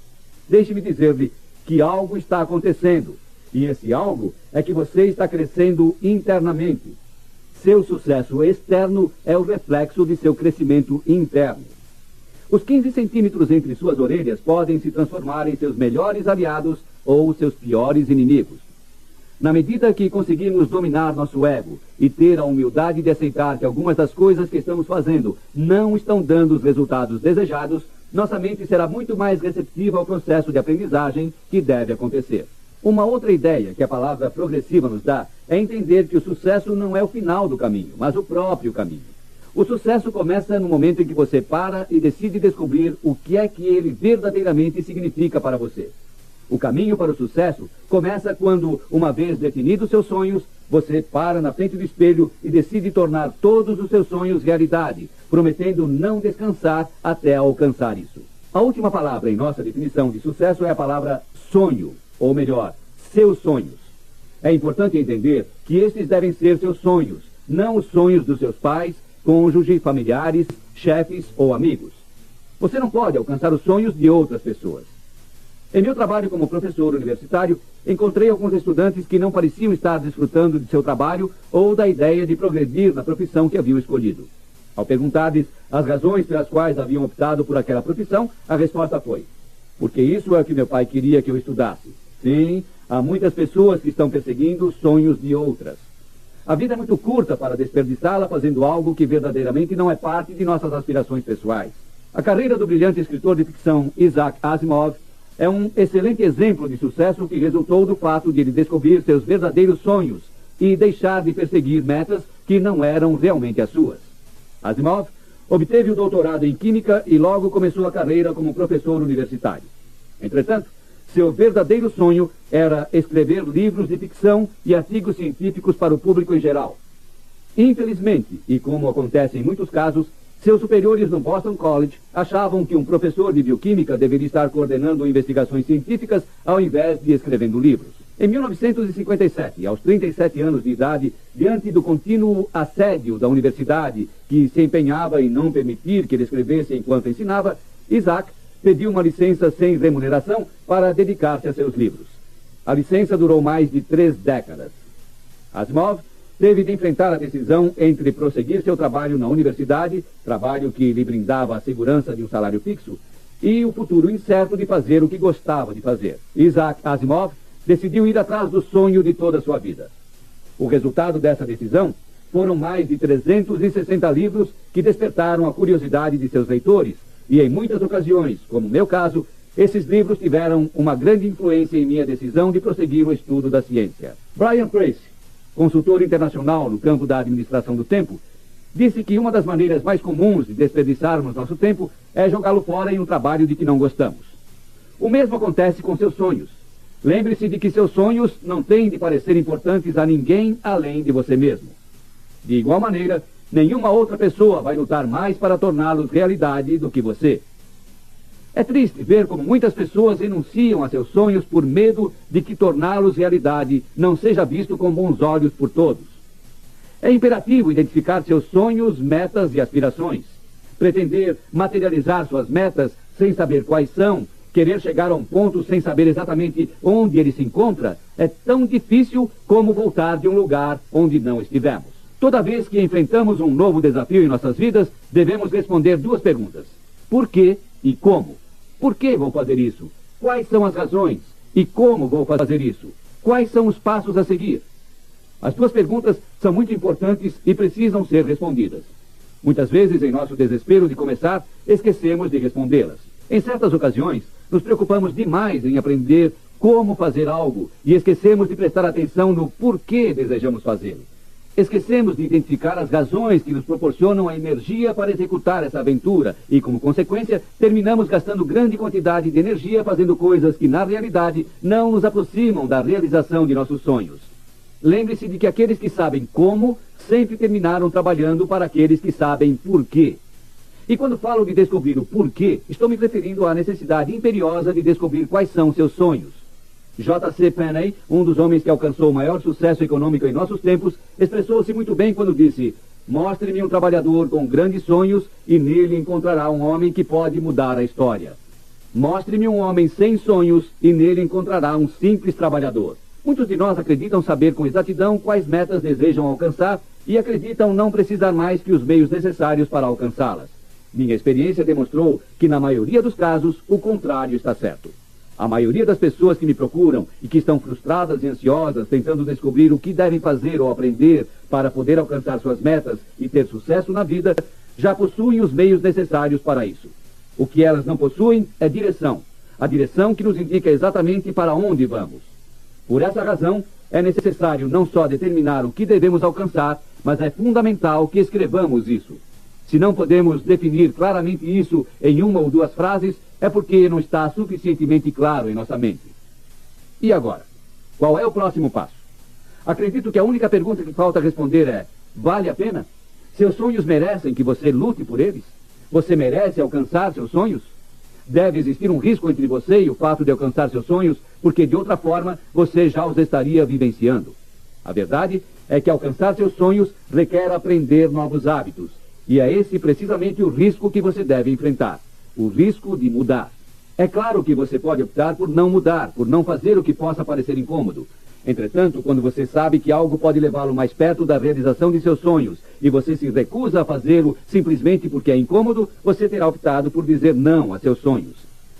deixe-me dizer-lhe que algo está acontecendo, e esse algo é que você está crescendo internamente. Seu sucesso externo é o reflexo de seu crescimento interno. Os 15 centímetros entre suas orelhas podem se transformar em seus melhores aliados ou seus piores inimigos. Na medida que conseguirmos dominar nosso ego e ter a humildade de aceitar que algumas das coisas que estamos fazendo não estão dando os resultados desejados, nossa mente será muito mais receptiva ao processo de aprendizagem que deve acontecer. Uma outra ideia que a palavra progressiva nos dá é entender que o sucesso não é o final do caminho, mas o próprio caminho. O sucesso começa no momento em que você para e decide descobrir o que é que ele verdadeiramente significa para você. O caminho para o sucesso começa quando, uma vez definidos seus sonhos, você para na frente do espelho e decide tornar todos os seus sonhos realidade, prometendo não descansar até alcançar isso. A última palavra em nossa definição de sucesso é a palavra sonho, ou melhor, seus sonhos. É importante entender que estes devem ser seus sonhos, não os sonhos dos seus pais, cônjuge, familiares, chefes ou amigos. Você não pode alcançar os sonhos de outras pessoas. Em meu trabalho como professor universitário, encontrei alguns estudantes que não pareciam estar desfrutando de seu trabalho ou da ideia de progredir na profissão que haviam escolhido. Ao perguntar-lhes as razões pelas quais haviam optado por aquela profissão, a resposta foi: porque isso é o que meu pai queria que eu estudasse. Sim, há muitas pessoas que estão perseguindo os sonhos de outras. A vida é muito curta para desperdiçá-la fazendo algo que verdadeiramente não é parte de nossas aspirações pessoais. A carreira do brilhante escritor de ficção Isaac Asimov é um excelente exemplo de sucesso que resultou do fato de ele descobrir seus verdadeiros sonhos e deixar de perseguir metas que não eram realmente as suas. Asimov obteve o doutorado em Química e logo começou a carreira como professor universitário. Entretanto, seu verdadeiro sonho era escrever livros de ficção e artigos científicos para o público em geral. Infelizmente, e como acontece em muitos casos, seus superiores no Boston College achavam que um professor de bioquímica deveria estar coordenando investigações científicas ao invés de escrevendo livros. Em 1957, aos 37 anos de idade, diante do contínuo assédio da universidade, que se empenhava em não permitir que ele escrevesse enquanto ensinava, Isaac pediu uma licença sem remuneração para dedicar-se a seus livros. A licença durou mais de 3 décadas. Asimov teve de enfrentar a decisão entre prosseguir seu trabalho na universidade, trabalho que lhe brindava a segurança de um salário fixo, e o futuro incerto de fazer o que gostava de fazer. Isaac Asimov decidiu ir atrás do sonho de toda a sua vida. O resultado dessa decisão foram mais de 360 livros que despertaram a curiosidade de seus leitores, e em muitas ocasiões, como no meu caso, esses livros tiveram uma grande influência em minha decisão de prosseguir o estudo da ciência. Brian Tracy, consultor internacional no campo da administração do tempo, disse que uma das maneiras mais comuns de desperdiçarmos nosso tempo é jogá-lo fora em um trabalho de que não gostamos. O mesmo acontece com seus sonhos. Lembre-se de que seus sonhos não têm de parecer importantes a ninguém além de você mesmo. De igual maneira, nenhuma outra pessoa vai lutar mais para torná-los realidade do que você. É triste ver como muitas pessoas renunciam a seus sonhos por medo de que torná-los realidade não seja visto com bons olhos por todos. É imperativo identificar seus sonhos, metas e aspirações. Pretender materializar suas metas sem saber quais são, querer chegar a um ponto sem saber exatamente onde ele se encontra, é tão difícil como voltar de um lugar onde não estivemos. Toda vez que enfrentamos um novo desafio em nossas vidas, devemos responder 2 perguntas: por quê e como? Por que vou fazer isso? Quais são as razões? E como vou fazer isso? Quais são os passos a seguir? As 2 perguntas são muito importantes e precisam ser respondidas. Muitas vezes, em nosso desespero de começar, esquecemos de respondê-las. Em certas ocasiões, nos preocupamos demais em aprender como fazer algo e esquecemos de prestar atenção no porquê desejamos fazê-lo. Esquecemos de identificar as razões que nos proporcionam a energia para executar essa aventura e, como consequência, terminamos gastando grande quantidade de energia fazendo coisas que, na realidade, não nos aproximam da realização de nossos sonhos. Lembre-se de que aqueles que sabem como sempre terminaram trabalhando para aqueles que sabem por quê. E quando falo de descobrir o porquê, estou me referindo à necessidade imperiosa de descobrir quais são seus sonhos. J.C. Penney, um dos homens que alcançou o maior sucesso econômico em nossos tempos, expressou-se muito bem quando disse: mostre-me um trabalhador com grandes sonhos e nele encontrará um homem que pode mudar a história. Mostre-me um homem sem sonhos e nele encontrará um simples trabalhador. Muitos de nós acreditam saber com exatidão quais metas desejam alcançar e acreditam não precisar mais que os meios necessários para alcançá-las. Minha experiência demonstrou que, na maioria dos casos, o contrário está certo. A maioria das pessoas que me procuram e que estão frustradas e ansiosas tentando descobrir o que devem fazer ou aprender para poder alcançar suas metas e ter sucesso na vida, já possuem os meios necessários para isso. O que elas não possuem é direção. A direção que nos indica exatamente para onde vamos. Por essa razão, é necessário não só determinar o que devemos alcançar, mas é fundamental que escrevamos isso. Se não podemos definir claramente isso em 1 ou 2 frases, é porque não está suficientemente claro em nossa mente. E agora? Qual é o próximo passo? Acredito que a única pergunta que falta responder é: vale a pena? Seus sonhos merecem que você lute por eles? Você merece alcançar seus sonhos? Deve existir um risco entre você e o fato de alcançar seus sonhos porque de outra forma você já os estaria vivenciando. A verdade é que alcançar seus sonhos requer aprender novos hábitos. E é esse precisamente o risco que você deve enfrentar. O risco de mudar. É claro que você pode optar por não mudar, por não fazer o que possa parecer incômodo. Entretanto, quando você sabe que algo pode levá-lo mais perto da realização de seus sonhos e você se recusa a fazê-lo simplesmente porque é incômodo, você terá optado por dizer não a seus sonhos.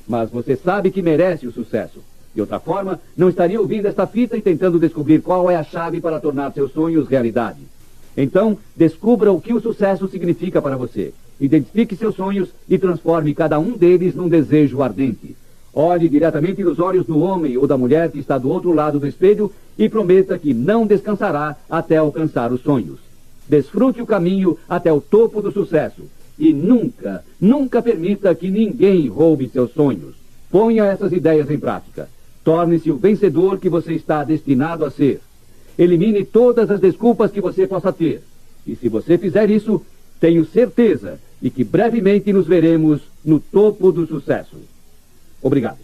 Mas você sabe que merece o sucesso. De outra forma, não estaria ouvindo esta fita e tentando descobrir qual é a chave para tornar seus sonhos realidade. Então, descubra o que o sucesso significa para você. Identifique seus sonhos e transforme cada um deles num desejo ardente. Olhe diretamente nos olhos do homem ou da mulher que está do outro lado do espelho e prometa que não descansará até alcançar os sonhos. Desfrute o caminho até o topo do sucesso. E nunca, nunca permita que ninguém roube seus sonhos. Ponha essas ideias em prática. Torne-se o vencedor que você está destinado a ser. Elimine todas as desculpas que você possa ter. E se você fizer isso, tenho certeza de que brevemente nos veremos no topo do sucesso. Obrigado.